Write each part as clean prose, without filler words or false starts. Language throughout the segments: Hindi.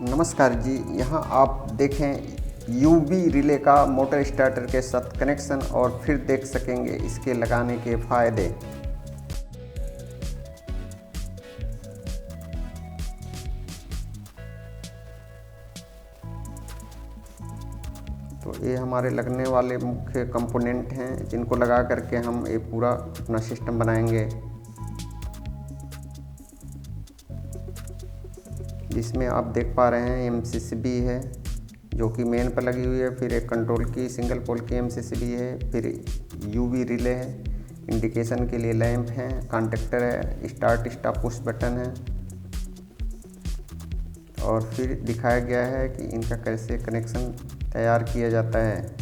नमस्कार जी, यहाँ आप देखें यूवी रिले का मोटर स्टार्टर के साथ कनेक्शन और फिर देख सकेंगे इसके लगाने के फ़ायदे। तो ये हमारे लगने वाले मुख्य कंपोनेंट हैं जिनको लगा करके हम ये पूरा अपना सिस्टम बनाएंगे, जिसमें आप देख पा रहे हैं एमसीसीबी है जो कि मेन पर लगी हुई है, फिर एक कंट्रोल की सिंगल पोल की एमसीसीबी है, फिर यूवी रिले है, इंडिकेशन के लिए लैंप है, कॉन्टेक्टर है, स्टार्ट स्टॉप पुश बटन है और फिर दिखाया गया है कि इनका कैसे कनेक्शन तैयार किया जाता है।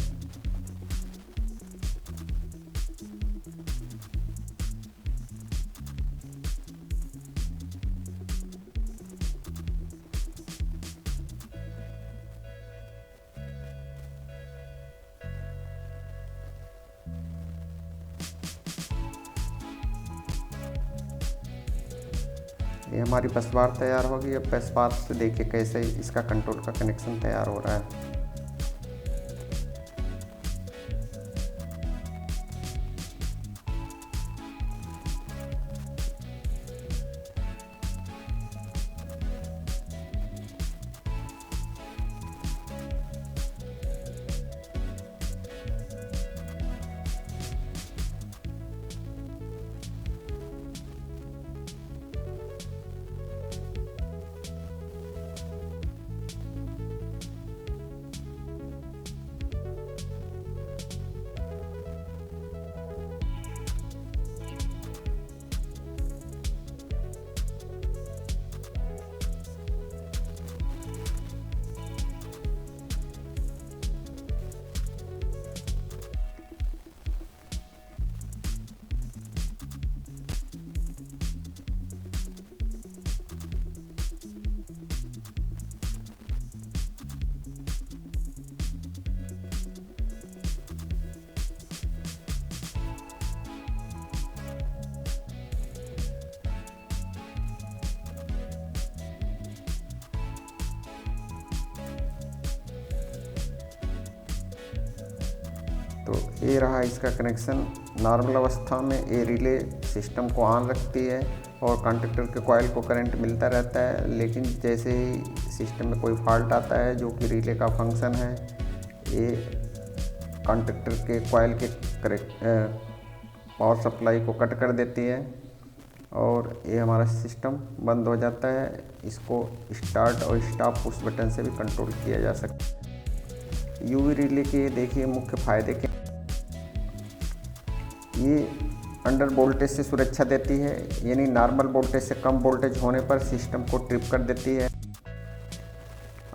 ये हमारी बस बार तैयार होगी। अब बस बार से देखिए कैसे इसका कंट्रोल का कनेक्शन तैयार हो रहा है। तो ये रहा इसका कनेक्शन। नॉर्मल अवस्था में ये रिले सिस्टम को ऑन रखती है और कॉन्टेक्टर के कॉइल को करंट मिलता रहता है, लेकिन जैसे ही सिस्टम में कोई फॉल्ट आता है जो कि रिले का फंक्शन है, ये कॉन्टेक्टर के कॉइल के पावर सप्लाई को कट कर देती है और ये हमारा सिस्टम बंद हो जाता है। इसको स्टार्ट और स्टॉप पुश बटन से भी कंट्रोल किया जा सकता है। यूवी रिले के देखिए मुख्य फ़ायदे क्या। ये अंडर वोल्टेज से सुरक्षा देती है, यानी नॉर्मल वोल्टेज से कम वोल्टेज होने पर सिस्टम को ट्रिप कर देती है।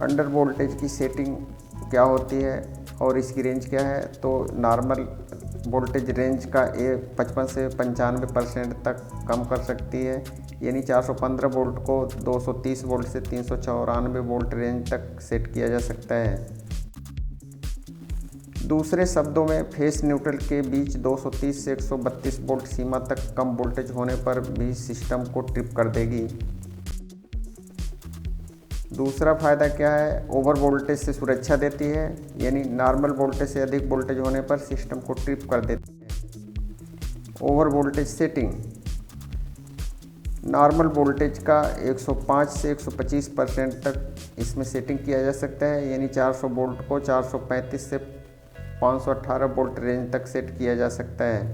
अंडर वोल्टेज की सेटिंग क्या होती है और इसकी रेंज क्या है, तो नॉर्मल वोल्टेज रेंज का ये 55 से 95% तक कम कर सकती है, यानी 415 वोल्ट को 230 वोल्ट से 394 वोल्ट रेंज तक सेट किया जा सकता है। दूसरे शब्दों में फेस न्यूट्रल के बीच 230 से 132 वोल्ट सीमा तक कम वोल्टेज होने पर भी सिस्टम को ट्रिप कर देगी। दूसरा फायदा क्या है, ओवर वोल्टेज से सुरक्षा देती है, यानी नॉर्मल वोल्टेज से अधिक वोल्टेज होने पर सिस्टम को ट्रिप कर देती है। Over voltage setting, normal voltage का 105 से 125% तक इसमें सेटिंग किया जा सकता है, यानी 400 वोल्ट को 435 से 518 वोल्ट रेंज तक सेट किया जा सकता है।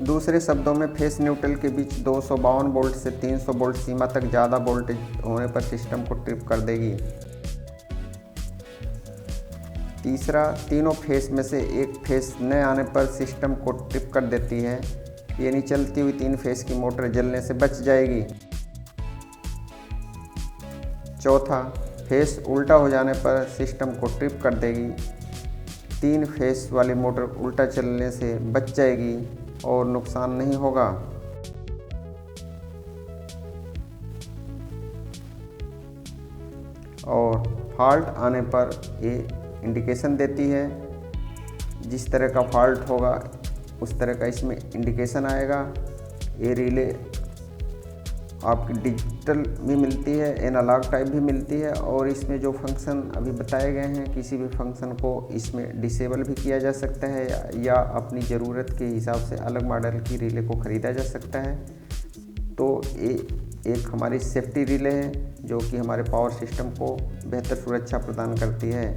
दूसरे शब्दों में फेस न्यूट्रल के बीच 252 वोल्ट से 300 वोल्ट सीमा तक ज़्यादा वोल्टेज होने पर सिस्टम को ट्रिप कर देगी। तीसरा, तीनों फेस में से एक फेस न आने पर सिस्टम को ट्रिप कर देती है, यानी चलती हुई 3 फेस की मोटर जलने से बच जाएगी। चौथा, फेस उल्टा हो जाने पर सिस्टम को ट्रिप कर देगी। 3 फेस वाली मोटर उल्टा चलने से बच जाएगी और नुकसान नहीं होगा। और फॉल्ट आने पर ये इंडिकेशन देती है, जिस तरह का फॉल्ट होगा उस तरह का इसमें इंडिकेशन आएगा। ये रिले आपकी डिजिटल भी मिलती है, एनालॉग टाइप भी मिलती है, और इसमें जो फंक्शन अभी बताए गए हैं किसी भी फंक्शन को इसमें डिसेबल भी किया जा सकता है या अपनी ज़रूरत के हिसाब से अलग मॉडल की रिले को ख़रीदा जा सकता है। तो ये एक हमारी सेफ्टी रिले है जो कि हमारे पावर सिस्टम को बेहतर सुरक्षा प्रदान करती है।